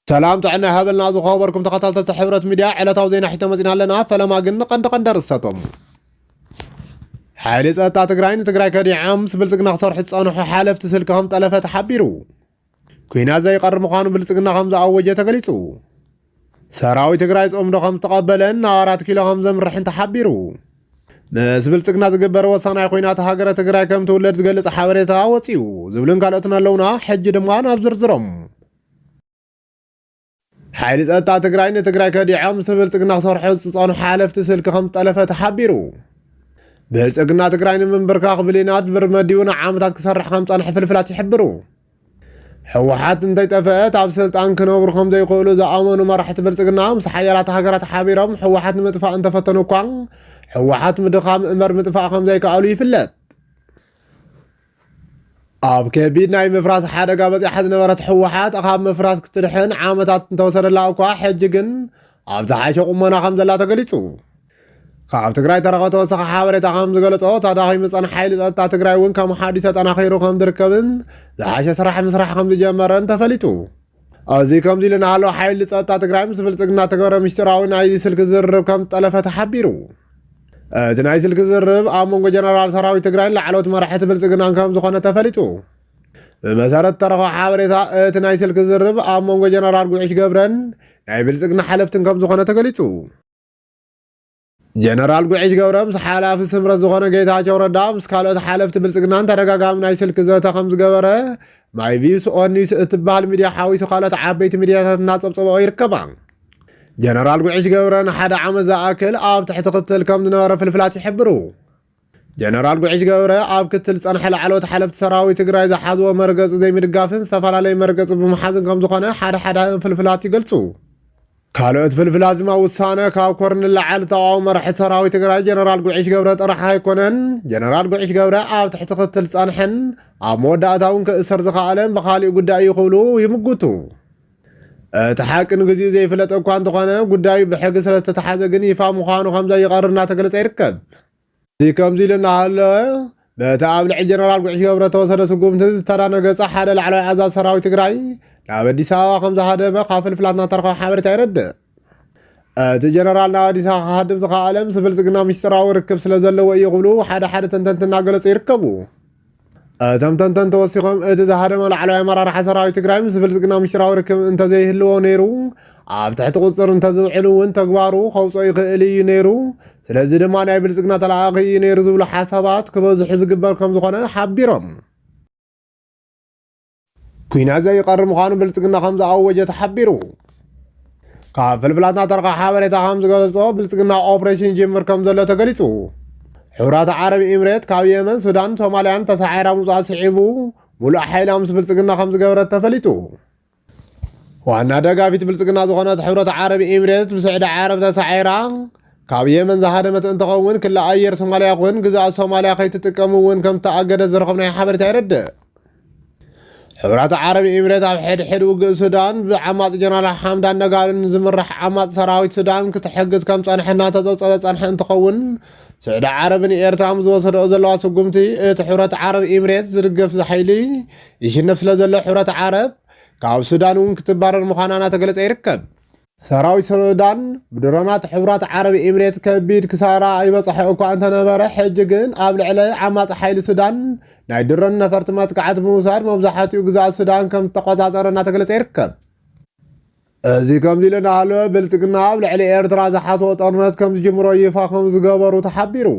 سلام تعنا هبلنا ذو خبركم تقاتلت حبرة ميديا على توزينا حتى مزينا لنا فلما قلنا قند رستم حالي ጸጥታ ትግራይ ንትግራይ ከዲዓም ብልጽግና ክሰርሑ ዝጸንሑ ሓለፍቲ ስልክም ጠለፈ ተሓቢሩ ኩናት ዘይቀር ምዃኑ ብልጽግና ከም ዝኣወጀ ተገሊጹ ሰራዊት ትግራይ ጾምዶ ከም ተቐበለን ናብ 4 ኪሎ ከም ዘምርሕን ተሓቢሩ ምስ ብልጽግና ዝግበር ወሳናይ ኩናት ሃገረ ትግራይ ከም ትውለድ ዝገልጽ ሓበሬታ ወፂኡ ዝብልን ካልኦትን ኣለውና ሕጂ ድማ ናብ ዝርዝሮም ሓይሊ ጸጥታ ትግራይ ንትግራይ ከዲዓም ብልጽግና ክሰርሑ ዝጸንሑ ሓለፍቲ ስልክ ከም ጠለፈ ተሓቢሩ ብልጽግና ትግራይ ንምንብርካኽ ብሌናት ብርመዲውን ዓመታት ክሰርሕ ከም ጸንሐ ፍልፍላት ይሕብሩ ሕወሓት እንተይጠፍአት ኣብ ስልጣን ክነብሩ ከም ዘይኽእሉ ዝኣመኑ መራሕቲ ብልጽግና ምስ ሓያላት ሃገራት ሓቢሮም ሕወሓት ንምጥፋእ እንተፈተኑ እኳ ሕወሓት ምድኻም እምበር ምጥፋእ ከም ዘይከኣሉ ይፍለጥ ኣብ ከቢድ ናይ ምፍራስ ሓደጋ በፂሓ ዝነበረት ሕወሓት ካብ ምፍራስ ክትድሕን ዓመታት እንተወሰደላ እኳ ሕጂ ግን ኣብ ዝሓሸ ቁመና ከም ዘላ ተገሊጹ ካብ ትግራይ ተረኸ ተወሰኸ ሓበሬታ ከም ዝገለጾ ታዳኺ ምፀን ሓይሊ ጸጥታ ትግራይ እውን ከም ሓዲስ ተጠናኺሩ ከም ዝርከብን ዝሓሸ ስራሕ ምስራሕ ከም ዝጀመረን ተፈሊጡ ኣብዚ ከምዚ ኢሉ እናሃለወ ሓይሊ ጸጥታ ትግራይ ምስ ብልጽግና ተገበረ ምስጢራዊ ናይ ስልኪ ዝርርብ ከም ጠለፈ ተሓቢሩ እቲ ናይ ስልኪ ዝርርብ ኣብ መንጎ ጀነራል ሰራዊት ትግራይን ላዕለዎት መራሕቲ ብልጽግናን ከም ዝኾነ ተፈሊጡ ብመሰረት ተረኸ ሓበሬታ እቲ ናይ ስልኪ ዝርርብ ኣብ መንጎ ጀነራል ጉዕሽ ገብረን ናይ ብልጽግና ሓለፍትን ከም ዝኾነ ተገሊጹ ጀነራል ጉዕሽ ገብረ ምስ ሓላፊ ስምረት ዝኾነ ጌታቸው ረዳ ምስ ካልኦት ሓለፍቲ ብልጽግናን ተደጋጋሚ ናይ ስልኪ ዘተ ከም ዝገበረ ማይ ቪስ ኦኒስ እትበሃል ሚድያ ሓዊሱ ካልኦት ዓበይቲ ሚድያታት እናፀብፀበኦ ይርከባ ጀነራል ጉዕሽ ገብረ ንሓደ ዓመት ዝኣክል ኣብ ትሕቲ ክትትል ከም ዝነበረ ፍልፍላት ይሕብሩ ጀነራል ጉዕሽ ገብረ ኣብ ክትትል ጸንሐ ላዕለዎት ሓለፍቲ ሰራዊት ትግራይ ዝሓዝዎ መርገፂ ዘይምድጋፍን ዝተፈላለዩ መርገፂ ብምሓዝን ከም ዝኾነ ሓደ ፍልፍላት ይገልጹ ካልኦት ፍልፍላት ድማ ውሳነ ካብ ኮርንል ላዕሊ ተቃዋሚ መራሒ ሰራዊት ትግራይ ጀነራል ጉዕሽ ገብረ ጥራሕ ኣይኮነን ጀነራል ጉዕሽ ገብረ ኣብ ትሕቲ ክትትል ጸንሐን ኣብ መወዳእታ እውን ክእሰር ዝኸኣለን ብኻሊእ ጉዳይ ይኽእሉ ይምግቱ እቲ ሓቂ ንግዚኡ ዘይፍለጥ እኳ እንተኾነ ጉዳዩ ብሕጊ ስለዝተተሓዘ ግን ይፋ ምዃኑ ከም ዘይቐርብ እናተገለጸ ይርከብ እዚ ከምዚ ኢሉ እናሃለወ በቲ ኣብ ልዕሊ ጀነራል ጉዕሽ ገብረ ተወሰደ ስጉምቲ ዝተዳነገጸ ሓደ ላዕለዋይ ኣዛዚ ሰራዊት ትግራይ ናብ ኣዲስ ኣበባ ከም ዝሃደመ ካብ ፍልፍላት እናተረኸበ ሓበሬታ ይረድእ እቲ ጀነራል ናብ ኣዲስ ኣበባ ክሃድም ዝኸኣለ ምስ ብልጽግና ምስጢራዊ ርክብ ስለ ዘለዎ እዩ ክብሉ ሓደ ተንተንቲ እናገለጹ ይርከቡ እቶም ተንተንቲ ተወሲኾም እቲ ዝሃደመ ላዕለዋይ ኣመራርሓ ሰራዊት ትግራይ ምስ ብልጽግና ምስጢራዊ ርክብ እንተዘይህልዎ ነይሩ ኣብ ትሕቲ ቁፅር እንተዝውዕል እውን ተግባሩ ከውፅኦ ይኽእል እዩ ነይሩ ስለዚ ድማ ናይ ብልጽግና ተላኣኺ እዩ ነይሩ ዝብሉ ሓሳባት ክበዝሑ ዝግበር ከም ዝኾነ ሓቢሮም ኩናት ዘይቀር ምዃኑ ብልጽግና ከም ዝኣወጀ ተሓቢሩ ካብ ፍልፍላት እናተረኸበ ሓበሬታ ከም ዝገልጾ ብልጽግና ኦፕሬሽን ጅምር ከም ዘሎ ተገሊጹ ሕብራት ዓረብ ኤምሬት ካብ የመን ሱዳን ሶማልያን ተሰዓራ ምውፃእ ስዒቡ ሙሉእ ሓይላ ምስ ብልጽግና ከም ዝገበረት ተፈሊጡ ዋና ደጋፊት ብልጽግና ዝኾነት ሕብረት ዓረብ ኤምሬት ብስዕዲ ዓረብ ተሰዓራ ካብ የመን ዝሃደመት እንትኸውን ክልል ኣየር ሶማልያ እውን ግዛኣት ሶማልያ ከይትጥቀሙ እውን ከም ተኣገደ ዝረኸብናዮ ሓበሬታ ይረድእ ሕብራት ዓረብ ኤምሬት ኣብ ሕድሕድ ውግእ ሱዳን ብዓማፅ ጀነራል ሓምዳን ነጋልን ዝምራሕ ዓማፅ ሰራዊት ሱዳን ክትሕግዝ ከም ጸንሐና ተፀብፀበ ጸንሐ እንትኸውን ስዕዲ ዓረብን ኤርትራን ዝወሰደኦ ዘለዋ ስጉምቲ እቲ ሕብረት ዓረብ ኤምሬት ዝድገፍ ሓይሊ ይሽነፍ ስለ ዘሎ ሕብረት ዓረብ ካብ ሱዳን እውን ክትባረር ምዃና እናተገለጸ ይርከብ ሰራዊት ሱዳን ብድሮናት ሕብራት ዓረብ ኤምሬት ከቢድ ክሳራ ይበፅሐ እኳ እንተነበረ ሕጂ ግን ኣብ ልዕሊ ዓማፅ ሓይሊ ሱዳን ናይ ድሮን ነፈርቲ መጥቃዕቲ ብምውሳድ መብዛሕትኡ ግዛኣት ሱዳን ከም ዝተቆፃፀረ እናተገለጸ ይርከብ እዚ ከምዚ ኢሉ እናሃለወ ብልጽግና ኣብ ልዕሊ ኤርትራ ዝሓስቦ ጦርነት ከም ዝጅምሮ ይፋ ከም ዝገበሩ ተሓቢሩ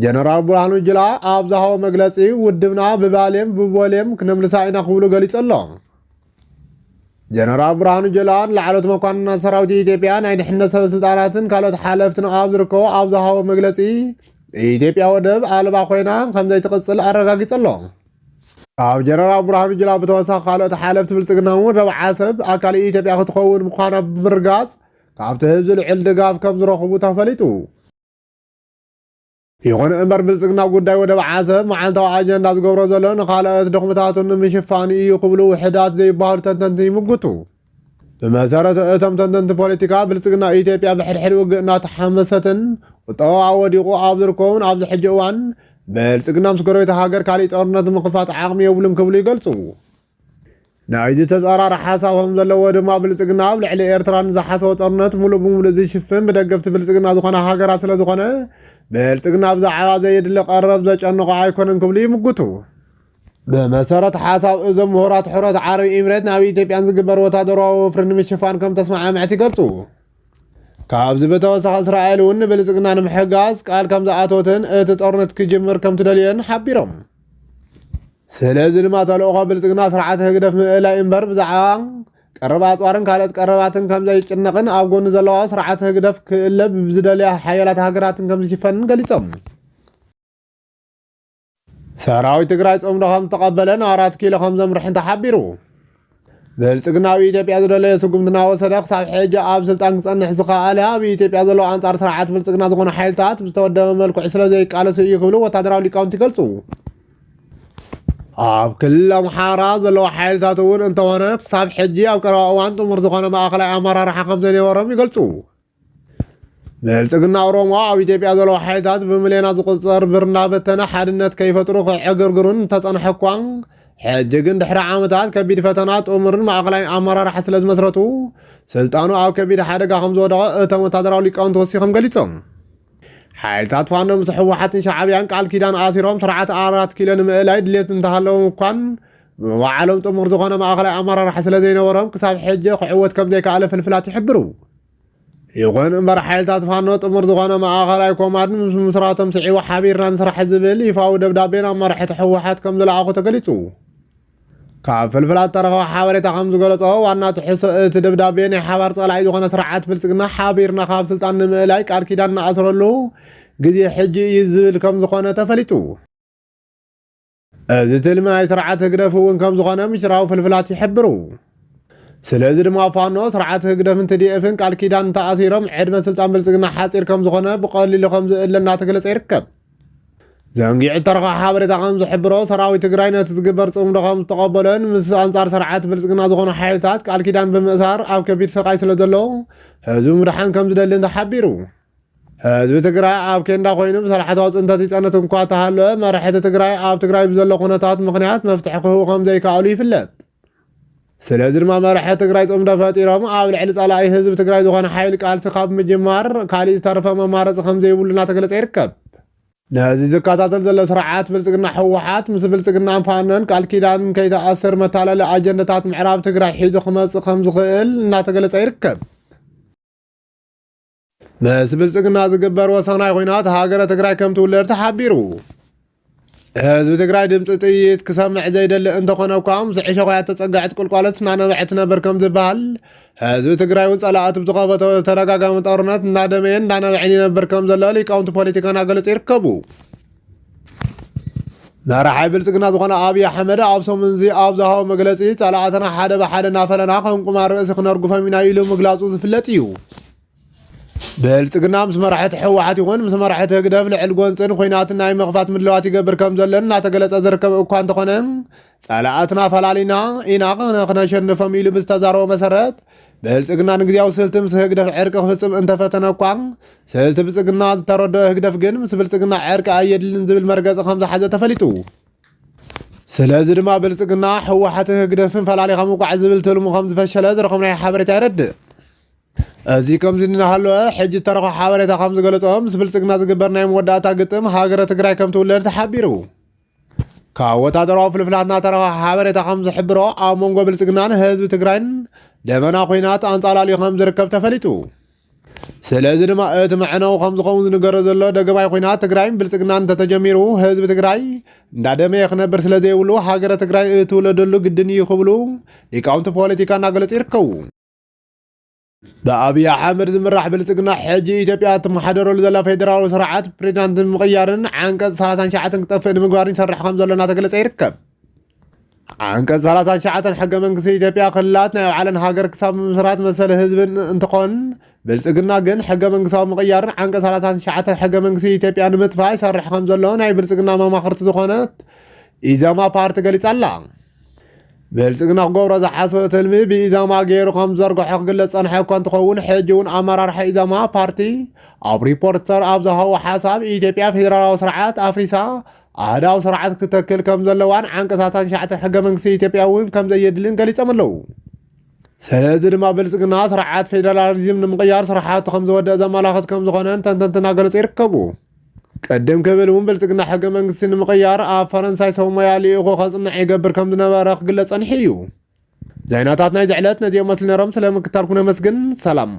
ጀነራል ብርሃኑ ጁላ ኣብ ዝሃቦ መግለፂ ውድብና ብባሌም ብቦሌም ክነምልሳ ኢና ክብሉ ገሊጹ ኣሎ ጀነራል ብርሃኑ ጁላን ላዕለዎት መኳንናት ሰራዊት ኢትዮጵያ ናይ ድሕነት ሰበስልጣናትን ካልኦት ሓለፍትን ኣብ ዝርከቦ ኣብ ዝሃቦ መግለፂ ኢትዮጵያ ወደብ ኣልባ ኮይና ከም ዘይትቕፅል ኣረጋጊጹ ኣሎ ኣብ ጀነራል ብርሃኑ ጁላ ብተወሳኺ ካልኦት ሓለፍቲ ብልጽግና እውን ረብዓ ሰብ ኣካል ኢትዮጵያ ክትኸውን ምዃና ብምርጋፅ ካብቲ ህዝቢ ልዕል ድጋፍ ከም ዝረኽቡ ተፈሊጡ ይኹን እምበር ብልጽግና ጉዳይ ወደብ ዓሰብ መዓልታዊ ኣጀንዳ ዝገብሮ ዘሎ ንኻልኦት ድኽምታቱ ንምሽፋን እዩ ክብሉ ውሕዳት ዘይበሃሉ ተንተንቲ ይምግቱ ብመሰረት እቶም ተንተንቲ ፖለቲካ ብልጽግና ኢትዮጵያ ብሕድሕድ ውግእ እናተሓመሰትን ቁጠባ ወዲቑ ኣብ ዝርከቡን ኣብዚ ሕጂ እዋን ብልጽግና ምስ ጎረቤት ሃገር ካሊእ ጦርነት ምኽፋት ዓቕሚ የብሉን ክብሉ ይገልጹ ናይዚ ተጻራሪ ሓሳቦም ዘለዎ ድማ ብልጽግና ኣብ ልዕሊ ኤርትራን ዝሓሰቦ ጦርነት ሙሉእ ብምሉእ ዝሽፍን ብደገፍቲ ብልጽግና ዝኾነ ሃገራት ስለ ዝኾነ ብልጽግና ብዛዕባ ዘየድሊ ቀረብ ዘጨንቆ ኣይኮነን ክብሉ ይምግቱ። ብመሰረት ሓሳብ እዞም ምሁራት ሕረት ዓረብ ኤምሬት ናብ ኢትዮጵያን ዝግበር ወታደራዊ ወፍሪ ንምሽፋን ከም ተስማዕምዕቲ ይገልጹ። ካብዚ ብተወሳኺ እስራኤል እውን ብልጽግና ንምሕጋዝ ቃል ከም ዝኣተወትን እቲ ጦርነት ክጅምር ከም ትደልየን ሓቢሮም። ስለዚ ድማ ተልእኾ ብልጽግና ስርዓት ህግደፍ ምእላይ እምበር ብዛዕባ ቀረባ ኣፅዋርን ካልኦት ቀረባትን ከም ዘይጭነቕን ኣብ ጎኒ ዘለዋ ስርዓት ህግደፍ ክእለብ ብዝደልያ ሓያላት ሃገራትን ከም ዝሽፈንን ገሊፆም። ሰራዊት ትግራይ ጽምዶ ከም ዝተቐበለን 4 ኪሎ ከም ዘምርሕን ተሓቢሩ። ብልጽግና ኣብ ኢትዮጵያ ዝደለየ ስጉምትና ወሰደ ክሳብ ሕጂ ኣብ ስልጣን ክጸንሕ ዝኸኣለ ኣብ ኢትዮጵያ ዘለዎ ኣንጻር ስርዓት ብልጽግና ዝኾነ ሓይልታት ብዝተወደበ መልክዑ ስለ ዘይቃለሱ እዩ ክብሉ ወታደራዊ ሊቃውንቲ ይገልጹ። ኣብ ክልል ኣምሓራ ዘለዎ ሓይልታት እውን እንተኾነ ክሳብ ሕጂ ኣብ ቀረባ እዋን ጥሙር ዝኾነ ማእኸላይ ኣመራርሓ ከም ዘይነበሮም ይገልጹ። ብልጽግና ኦሮሞ ኣብ ኢትዮጵያ ዘለዎ ሓይልታት ብሚልዮናት ዝቁፀር ብር እናበተነ ሓድነት ከይፈጥሩ ክዕግርግሩን ተጸንሐ እኳ ሕጂ ግን ድሕሪ ዓመታት ከቢድ ፈተና ጥሙርን ማእኸላይ ኣመራርሓ ስለ ዝመስረቱ ስልጣኑ ኣብ ከቢድ ሓደጋ ከም ዝወደቐ እቶም ወታደራዊ ሊቃውንቲ ወሲኾም ገሊፆም። ሓይልታት ፋኖ ምስ ሕወሓትን ሻዕብያን ቃል ኪዳን ኣሲሮም ስርዓት 4 ኪሎ ንምእላይ ድሌት እንተሃለዎም እኳን ባዕሎም ጥሙር ዝኾነ ማእኸላይ ኣመራርሓ ስለ ዘይነበሮም ክሳብ ሕጂ ክዕወት ከም ዘይከኣለ ፍልፍላት ይሕብሩ። ይኹን እምበር ሓይልታት ፋኖ ጥሙር ዝኾነ ማእኸላይ ኮማንድ ምስ ምስራቶም ስዒቡ ሓቢርና ንስራሕ ዝብል ይፋዊ ደብዳቤን ኣብ መራሕቲ ሕወሓት ከም ዝለኣኹ ተገሊጹ። ካብ ፍልፍላት ተረኸበ ሓበሬታ ከም ዝገለጾ ዋና ትሕሶ እቲ ደብዳቤ ናይ ሓባር ጸላኢ ዝኾነ ስርዓት ብልጽግና ሓቢርና ካብ ስልጣን ንምእላይ ቃል ኪዳን እናኣስረሉ ግዜ ሕጂ እዩ ዝብል ከም ዝኾነ ተፈሊጡ። እዚ ትልሚ ናይ ስርዓት ህግደፍ እውን ከም ዝኾነ ምስጢራዊ ፍልፍላት ይሕብሩ። ስለዚ ድማ ፋኖ ስርዓት ህግደፍን ትዲኤፍን ቃል ኪዳን ተኣሲሮም ዕድመ ስልጣን ብልጽግና ሓፂር ከም ዝኾነ ብቐሊሉ ከም ዝእለ እናተገለጸ ይርከብ። ዘንጊዕ ተረኸ ሓበሬታ ከም ዝሕብሮ ሰራዊት ትግራይ ነቲ ዝግበር ጽምዶ ከም ዝተቐበሎን ምስ ኣንጻር ስርዓት ብልጽግና ዝኾኑ ሓይልታት ቃል ኪዳን ብምእሳር ኣብ ከቢድ ስቃይ ስለ ዘሎ ህዝቢ ምድሓን ከም ዝደልን ተሓቢሩ። ህዝቢ ትግራይ ኣብ ኬንዳ ኮይኑ ብሰላሕታዊ ፅንተት ይፀንት እንኳ ተሃለወ መራሕቲ ትግራይ ኣብ ትግራይ ብዘሎ ኩነታት ምክንያት መፍትሒ ክህቡ ከም ዘይከኣሉ ይፍለጥ። ስለዚ ድማ መራሕቲ ትግራይ ጽምዶ ፈጢሮም ኣብ ልዕሊ ጸላኢ ህዝቢ ትግራይ ዝኾነ ሓይሊ ቃልሲ ካብ ምጅማር ካሊእ ዝተረፈ መማረፂ ከም ዘይብሉ እናተገለጸ ይርከብ። ነዚ ዝከታተል ዘሎ ስርዓት ብልጽግና ሕወሓት ምስ ብልጽግና ፋኖን ቃል ኪዳን ከይተኣስር መታለሊ ኣጀንዳታት ምዕራብ ትግራይ ሒዙ ክመጽእ ከም ዝኽእል እናተገለጸ ይርከብ። ምስ ብልጽግና ዝግበር ወሰናይ ኩናት ሃገረ ትግራይ ከም ትውለድ ተሓቢሩ። ህዝቢ ትግራይ ድምፂ ጥይት ክሰምዕ ዘይደሊ እንተኾነ እኳ ምስ ዕሾኻያት ተጸጋዕት ቁልቋለት እናነበዐት ነበር ከም ዝበሃል ህዝቢ ትግራይ እውን ጸላእቲ ብዝኸፈቶ ተደጋጋሚ ጦርነት እንዳደመየን እንዳነበዐን ይነበር ከም ዘሎ ሊቃውንቲ ፖለቲካ እናገለጹ ይርከቡ። መራሓይ ብልጽግና ዝኾነ ኣብዪ ኣሕመድ ኣብ ሰሙን እዚ ኣብ ዝሃቦ መግለጺ ጸላእትና ሓደ ብሓደ እናፈለና ከም ቁማር ርእሲ ክነርጉፎም ኢና ኢሉ ምግላጹ ዝፍለጥ እዩ። ብልጽግና ምስ መራሕቲ ሕወሓት ይኹን ምስ መራሕቲ ህግደፍ ልዕል ጎንፅን ኩናትን ናይ ምኽፋት ምድለዋት ይገብር ከም ዘለን እናተገለጸ ዝርከብ እኳ እንተኾነ ጸላእትና ፈላሊና ኢና ክነሸንፎም ኢሉ ብዝተዛረቦ መሰረት ብልጽግና ንግዜያዊ ስልቲ ምስ ህግደፍ ዕርቂ ክፍጽም እንተፈተነ እኳ ስልቲ ብልጽግና ዝተረድኦ ህግደፍ ግን ምስ ብልጽግና ዕርቂ ኣየድልን ዝብል መርገፂ ከም ዝሓዘ ተፈሊጡ። ስለዚ ድማ ብልጽግና ሕወሓትን ህግደፍን ፈላሊኻ ምቋዕ ዝብል ትልሙ ከም ዝፈሸለ ዝረኸብናዮ ሓበሬታ ይረድእ። እዚ ከምዚ እናሃለወ ሕጂ ተረኸ ሓበሬታ ከም ዝገለጾ ምስ ብልጽግና ዝግበር ናይ መወዳእታ ግጥም ሃገረ ትግራይ ከም ትውለድ ተሓቢሩ። ካብ ወታደራዊ ፍልፍላትና ተረኸ ሓበሬታ ከም ዝሕብሮ ኣብ መንጎ ብልጽግናን ህዝቢ ትግራይን ደመና ኩናት ኣንጻላልዩ ከም ዝርከብ ተፈሊጡ። ስለዚ ድማ እቲ መዕነው ከም ዝኸውን ዝንገሮ ዘሎ ደገማይ ኩናት ትግራይን ብልጽግናን እንተተጀሚሩ ህዝቢ ትግራይ እንዳደመየ ክነብር ስለ ዘይብሉ ሃገረ ትግራይ እትውለደሉ ግድን እዩ ክብሉ ሊቃውንቲ ፖለቲካ እናገለጹ ይርከቡ። ብኣብዪ ኣሕመድ ዝምራሕ ብልጽግና ሕጂ ኢትዮጵያ እትመሓደረሉ ዘላ ፌደራላዊ ስርዓት ፕሬዚዳንት ንምቕያርን ዓንቀጽ 39 ክጠፍእ ንምግባርን ይሰርሕ ከም ዘሎ እናተገለጸ ይርከብ። ዓንቀጽ 39 ሕገ መንግስቲ ኢትዮጵያ ክልላት ናይ ባዕለን ሃገር ክሳብ ምስራት መሰለ ህዝብን እንትኾን ብልጽግና ግን ሕገ መንግስታዊ ምቕያርን ዓንቀጽ 39 ሕገ መንግስቲ ኢትዮጵያ ንምጥፋእ ይሰርሕ ከም ዘሎ ናይ ብልጽግና መማኽርቲ ዝኾነት ኢዘማ ፓርቲ ገሊጻ ኣላ። ብልጽግና ክገብሮ ዝሓሰበ ትልሚ ብኢዛማ ገይሩ ከም ዘርግሖ ክግለጽ ጸንሐ እኳ እንትኸውን ሕጂ እውን ኣመራርሓ ኢዛማ ፓርቲ ኣብ ሪፖርተር ኣብ ዝሃቦ ሓሳብ ኢትዮጵያ ፌደራላዊ ስርዓት ኣፍሪሳ ኣህዳው ስርዓት ክትተክል ከም ዘለዋን ዓንቀሳታት ሻዕተ ሕገ መንግስቲ ኢትዮጵያ እውን ከም ዘየድልን ገሊፆም ኣለዉ ስለዚ ድማ ብልጽግና ስርዓት ፌደራሊዝም ንምቕያር ስራሓቱ ከም ዝወደአ ዘመላኽት ከም ዝኾነን ተንተንትና ገለጹ ይርከቡ ቀደም ክብል እውን ብልጽግና ሕገ መንግስቲ ንምቕያር ኣብ ፈረንሳይ ሰሙያ ልኢኹ ከጽንዕ ይገብር ከም ዝነበረ ክግለጽ ጸኒሑ እዩ ዜናታት ናይ ዝዕለት ነዚኦም መስሊ ነሮም ስለምክታልኩ ነመስግን ሰላም